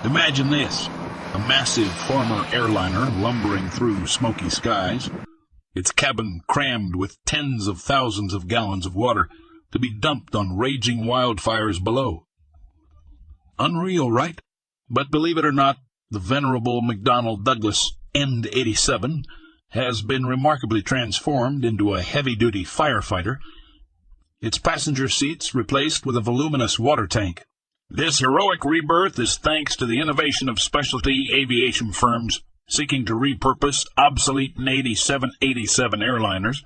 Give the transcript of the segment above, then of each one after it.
Imagine this, a massive former airliner lumbering through smoky skies, its cabin crammed with tens of thousands of gallons of water to be dumped on raging wildfires below. Unreal, right? But believe it or not, the venerable McDonnell Douglas MD-87 has been remarkably transformed into a heavy-duty firefighter, its passenger seats replaced with a voluminous water tank. This heroic rebirth is thanks to the innovation of specialty aviation firms seeking to repurpose obsolete MD-87 airliners.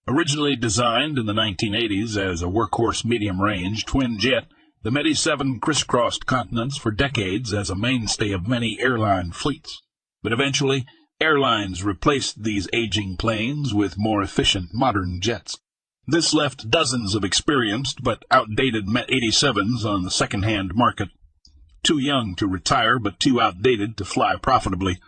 Originally designed in the 1980s as a workhorse medium-range twin jet, the MD-87 crisscrossed continents for decades as a mainstay of many airline fleets. But eventually, airlines replaced these aging planes with more efficient modern jets. This left dozens of experienced but outdated MD-87s on the second-hand market, too young to retire but too outdated to fly profitably.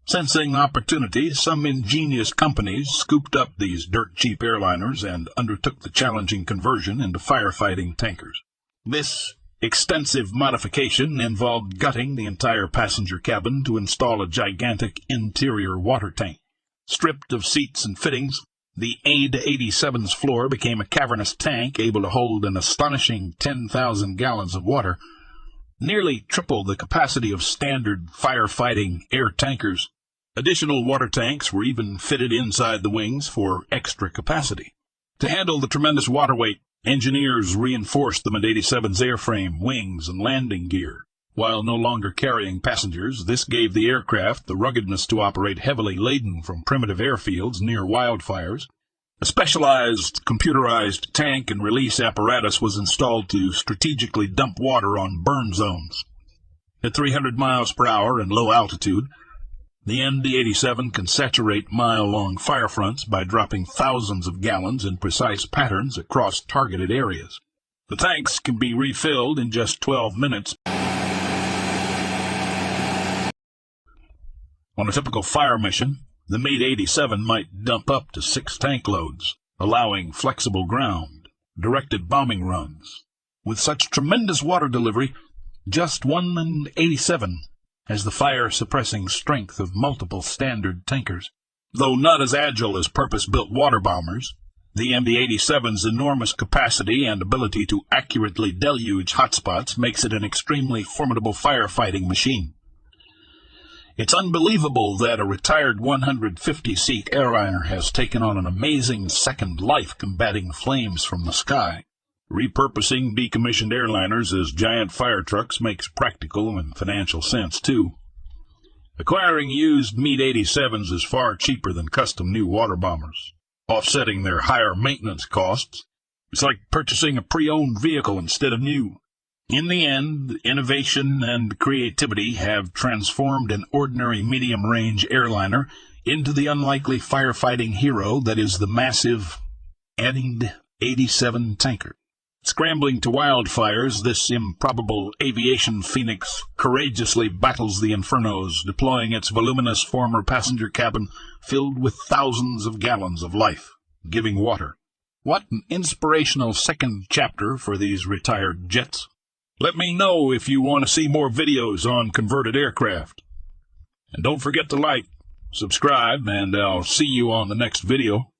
Sensing opportunity, some ingenious companies scooped up these dirt-cheap airliners and undertook the challenging conversion into firefighting tankers. This extensive modification involved gutting the entire passenger cabin to install a gigantic interior water tank. Stripped of seats and fittings, the MD-87's floor became a cavernous tank able to hold an astonishing 10,000 gallons of water, nearly triple the capacity of standard firefighting air tankers. Additional water tanks were even fitted inside the wings for extra capacity. To handle the tremendous water weight, engineers reinforced the MD-87's airframe, wings, and landing gear. While no longer carrying passengers, this gave the aircraft the ruggedness to operate heavily laden from primitive airfields near wildfires. A specialized computerized tank and release apparatus was installed to strategically dump water on burn zones. At 300 miles per hour and low altitude, the MD-87 can saturate mile-long fire fronts by dropping thousands of gallons in precise patterns across targeted areas. The tanks can be refilled in just 12 minutes. On a typical fire mission, the MD-87 might dump up to 6 tank loads, allowing flexible ground, directed bombing runs. With such tremendous water delivery, just one MD-87 has the fire-suppressing strength of multiple standard tankers. Though not as agile as purpose-built water bombers, the MD-87's enormous capacity and ability to accurately deluge hotspots makes it an extremely formidable firefighting machine. It's unbelievable that a retired 150-seat airliner has taken on an amazing second life combating flames from the sky. Repurposing decommissioned airliners as giant fire trucks makes practical and financial sense, too. Acquiring used MD-87s is far cheaper than custom new water bombers, offsetting their higher maintenance costs. It's like purchasing a pre-owned vehicle instead of new. In the end, innovation and creativity have transformed an ordinary medium-range airliner into the unlikely firefighting hero that is the massive MD-87 tanker. Scrambling to wildfires, this improbable aviation phoenix courageously battles the infernos, deploying its voluminous former passenger cabin filled with thousands of gallons of life-giving water. What an inspirational second chapter for these retired jets. Let me know if you want to see more videos on converted aircraft. And don't forget to like, subscribe, and I'll see you on the next video.